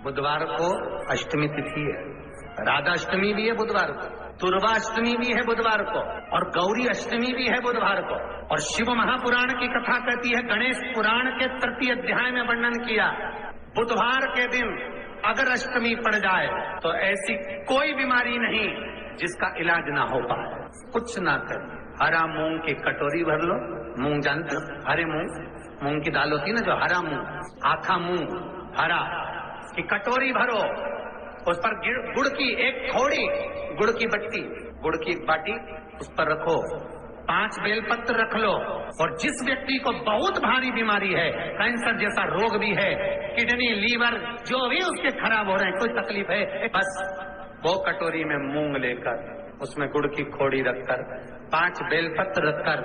बुधवार को अष्टमी तिथि है, राधाष्टमी भी है बुधवार को, दुर्वाष्टमी भी है बुधवार को, और गौरी अष्टमी भी है बुधवार को। और शिव महापुराण की कथा कहती है, गणेश पुराण के 3 अध्याय में वर्णन किया, बुधवार के दिन अगर अष्टमी पड़ जाए तो ऐसी कोई बीमारी नहीं जिसका इलाज ना हो पाए। कुछ ना करें, हरा मूंग की कटोरी भर लो, मूंग जानते हो, हरे मूंग की दाल होती है ना, जो हरा मूंग, आखा मूंग हरा की कटोरी भरो, उस पर गुड़ की एक थोड़ी गुड़ की बट्टी, गुड़ की एक बाटी उस पर रखो, 5 बेलपत्र रख लो, और जिस व्यक्ति को बहुत भारी बीमारी है, कैंसर जैसा रोग भी है, किडनी लीवर जो भी उसके खराब हो रहे हैं, कोई तकलीफ है, बस वो कटोरी में मूंग लेकर उसमें गुड़ की खोड़ी रखकर 5 बेलपत्र रखकर,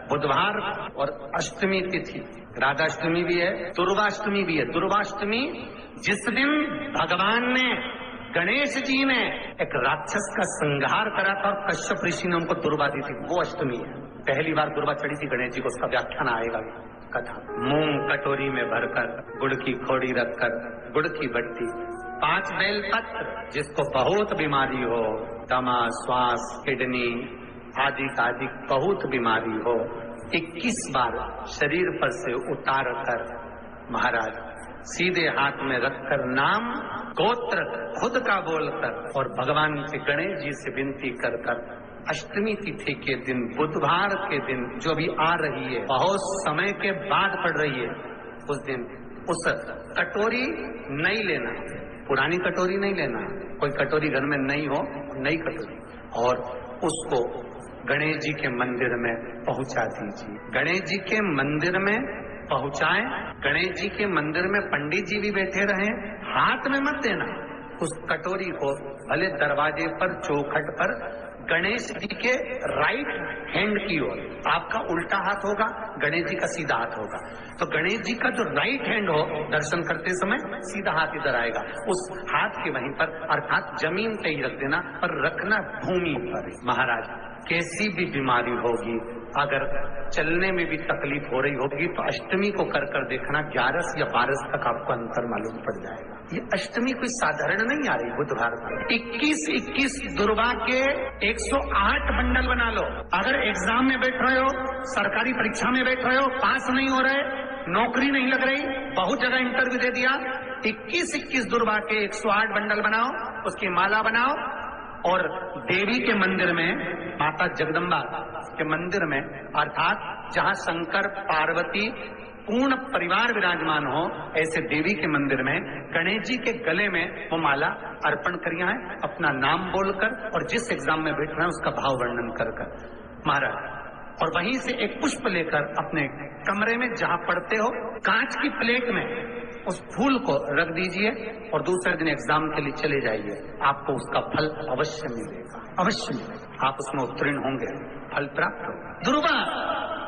बुधवार और अष्टमी तिथि, राधाष्टमी भी है, दुर्वाष्टमी भी है। दुर्वाष्टमी जिस दिन भगवान ने, गणेश जी ने एक राक्षस का संहार करा था और कश्यप ऋषि ने उनको दुर्वा दी थी, वो अष्टमी है। पहली बार दुर्वा चढ़ी थी गणेश जी को, उसका व्याख्यान आएगा कथा। मूंग कटोरी में भरकर, गुड़ की खोड़ी रखकर, गुड़ की बट्टी, 5 बेलपत्र, जिसको बहुत बीमारी हो, दमा, श्वास, किडनी आदि आदि बहुत बीमारी हो, 21 बार शरीर पर से उतार कर महाराज सीधे हाथ में रखकर नाम गोत्र खुद का बोलकर और भगवान से, गणेश जी से विनती कर कर, अष्टमी तिथि के दिन, बुधवार के दिन जो भी आ रही है, बहुत समय के बाद पड़ रही है, उस दिन उस कटोरी नहीं लेना, पुरानी कटोरी नहीं लेना, कोई कटोरी घर में नहीं हो, नई कटोरी, और उसको गणेश जी के मंदिर में पहुंचा दीजिए। गणेश जी के मंदिर में पहुंचाएं, गणेश जी के मंदिर में पंडित जी भी बैठे रहें, हाथ में मत देना उस कटोरी को, भले दरवाजे पर, चौखट पर, गणेश जी के राइट हैंड की ओर, आपका उल्टा हाथ होगा, गणेश जी का सीधा हाथ होगा, तो गणेश जी का जो राइट हैंड हो, दर्शन करते समय सीधा हाथ इधर आएगा, उस हाथ के वहीं पर, अर्थात जमीन पे ही रख देना, पर रखना भूमि पर। महाराज कैसी भी बीमारी होगी, अगर चलने में भी तकलीफ हो रही होगी, तो अष्टमी को कर कर देखना, 11 या 12 तक आपको अंतर मालूम पड़ जाएगा। ये अष्टमी कोई साधारण नहीं आ रही बुधवार को। 21 दुर्वा के 108 बंडल बना लो। अगर एग्जाम में बैठ रहे हो, सरकारी परीक्षा में बैठ रहे हो, पास नहीं हो रहे, नौकरी नहीं लग रही, बहुत जगह इंटरव्यू दे दिया, 21 दुर्वा के 108 बंडल बनाओ, उसकी माला बनाओ, और देवी के मंदिर में, माता जगदम्बा के मंदिर में, अर्थात जहां शंकर पार्वती पूर्ण परिवार विराजमान हो, ऐसे देवी के मंदिर में गणेश जी के गले में वो माला अर्पण करिए है, अपना नाम बोलकर, और जिस एग्जाम में बैठ रहे हैं उसका भाव वर्णन कर कर महाराज, और वहीं से एक पुष्प लेकर अपने कमरे में जहां पढ़ते हो, कांच की प्लेट में उस फूल को रख दीजिए, और दूसरे दिन एग्जाम के लिए चले जाइए, आपको उसका फल अवश्य मिलेगा, अवश्य मिलेगा, आप उसमें उत्तीर्ण होंगे, फल प्राप्त होगा। दुर्वा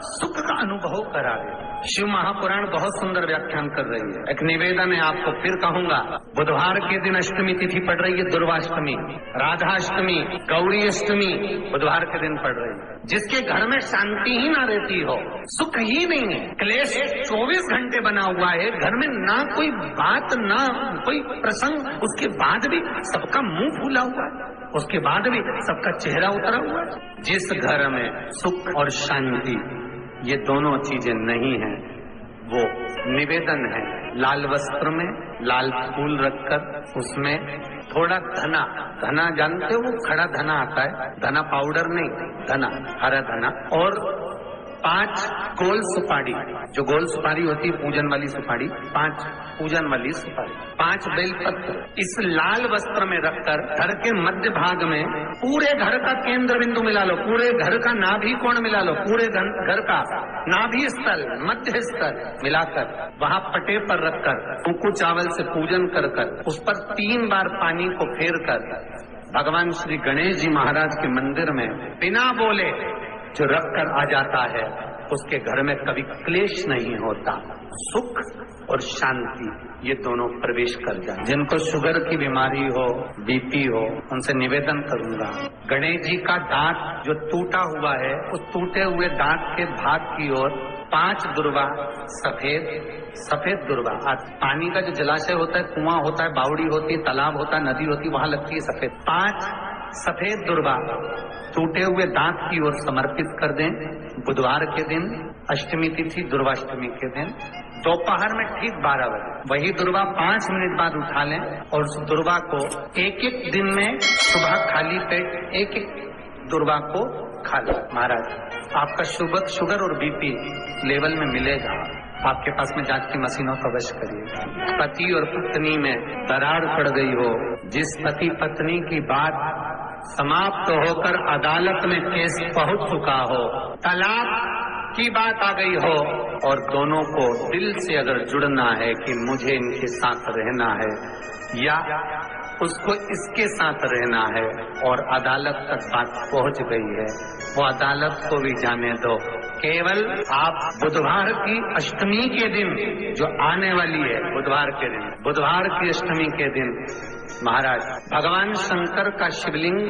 सुख का अनुभव करा दे। शिव महापुराण बहुत सुंदर व्याख्यान कर रही है। एक निवेदन है, आपको फिर कहूंगा, बुधवार के दिन अष्टमी तिथि पड़ रही है, दुर्वाष्टमी, राधाष्टमी, गौरी अष्टमी बुधवार के दिन पड़ रही है। जिसके घर में शांति ही ना रहती हो, सुख ही नहीं है, क्लेश 24 घंटे बना हुआ है, घर में ना कोई बात, ना कोई प्रसंग, उसके बाद भी सबका मुंह फूला हुआ है, उसके बाद भी सबका चेहरा उतरा हुआ है। जिस घर में सुख और शांति ये दोनों चीजें नहीं है, वो निवेदन है, लाल वस्त्र में लाल फूल रखकर, उसमें थोड़ा धना जानते हो, वो खड़ा धना आता है, धना पाउडर नहीं, धना, हरा धना, और 5 गोल सुपारी, जो गोल सुपारी होती है पूजन वाली सुपारी, 5 पूजन वाली सुपारी, 5 बेलपत्र, इस लाल वस्त्र में रखकर घर के मध्य भाग में पूरे घर का केंद्र बिंदु मिला लो, पूरे घर का नाभि कोण मिला लो, पूरे घर का नाभि स्थल, मध्य स्थल मिलाकर वहां पटे पर रखकर कुंकू चावल से पूजन कर कर, उस पर 3 बार पानी को फेर कर भगवान श्री गणेश जी महाराज के मंदिर में बिना बोले जो रख कर आ जाता है, उसके घर में कभी क्लेश नहीं होता, सुख और शांति ये दोनों प्रवेश कर जाए। जिनको शुगर की बीमारी हो, बीपी हो, उनसे निवेदन करूंगा, गणेश जी का दांत जो टूटा हुआ है, उस टूटे हुए दांत के भाग की ओर 5 दुर्वा सफेद, सफेद दुर्वा। पानी का जो जलाशय होता है, कुआं होता है, बावड़ी होती है, तालाब होता है, नदी होती है, वहां लगती है सफेद। 5 सफेद दुर्वा टूटे हुए दांत की ओर समर्पित कर दें बुधवार के दिन, अष्टमी तिथि दुर्वाष्टमी के दिन, दोपहर में ठीक 12 बजे। वही दुर्वा 5 मिनट बाद उठा लें और उस दुर्वा को एक एक दिन में सुबह खाली पेट एक एक दुर्वा को खा लें। महाराज आपका शुगर और बीपी लेवल में मिलेगा। आपके पास में जांच की मशीनों का अवश्य करिए। पति और पत्नी में दरार पड़ गई हो, जिस पति पत्नी की बात समाप्त होकर अदालत में केस पहुंच चुका हो, तलाक की बात आ गई हो और दोनों को दिल से अगर जुड़ना है कि मुझे इनके साथ रहना है या उसको इसके साथ रहना है और अदालत तक बात पहुंच गई है, वो अदालत को भी जाने दो। केवल आप बुधवार की अष्टमी के दिन जो आने वाली है, बुधवार के दिन, बुधवार की अष्टमी के दिन महाराज भगवान शंकर का शिवलिंग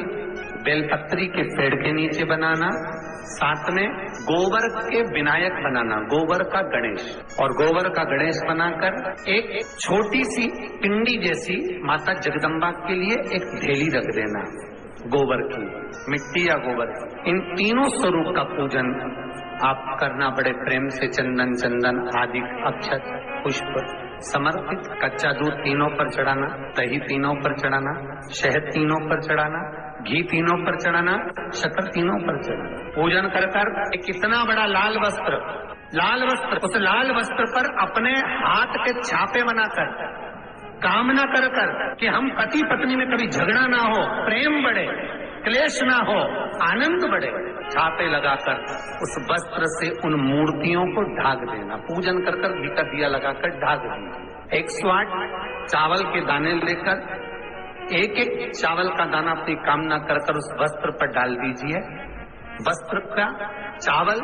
बेलपत्री के पेड़ के नीचे बनाना, साथ में गोबर के विनायक बनाना, गोबर का गणेश, और गोबर का गणेश बनाकर एक छोटी सी पिंडी जैसी माता जगदम्बा के लिए एक ढेली रख देना, गोबर की, मिट्टी या गोबर। इन तीनों स्वरूप का पूजन आप करना बड़े प्रेम से, चंदन चंदन आदि अक्षत पुष्प समर्पित, कच्चा दूध तीनों पर चढ़ाना, दही तीनों पर चढ़ाना, शहद तीनों पर चढ़ाना, घी तीनों पर चढ़ाना, शक्कर तीनों पर चढ़ाना। पूजन कर कर एक कितना बड़ा लाल वस्त्र, उस लाल वस्त्र पर अपने हाथ के छापे बनाकर कामना कर कर कि हम पति पत्नी में कभी झगड़ा ना हो, प्रेम बढ़े, क्लेश ना हो, आनंद बढ़े, छापे लगाकर उस वस्त्र से उन मूर्तियों को ढाक देना। पूजन कर कर घी का दिया लगाकर ढाक देना। 108 चावल के दाने लेकर एक एक चावल का दाना अपनी कामना कर कर उस वस्त्र पर डाल दीजिए। वस्त्र का चावल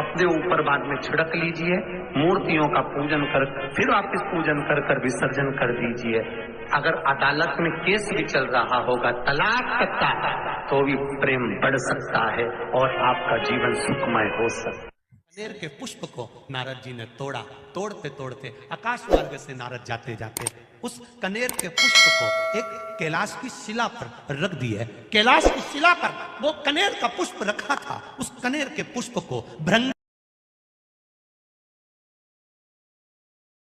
अपने ऊपर बाद में छिड़क लीजिए, मूर्तियों का पूजन कर फिर वापिस पूजन कर कर विसर्जन कर दीजिए। अगर अदालत में केस भी चल रहा होगा तलाक तक का, तो भी प्रेम बढ़ सकता है और आपका जीवन सुखमय हो सकता है। कनेर के पुष्प को नारद जी ने तोड़ा, तोड़ते तोड़ते आकाश मार्ग से नारद जाते जाते उस कनेर के पुष्प को एक कैलाश की शिला पर रख दिए। कैलाश की शिला पर वो कनेर का पुष्प रखा था, उस कनेर के पुष्प को भृंग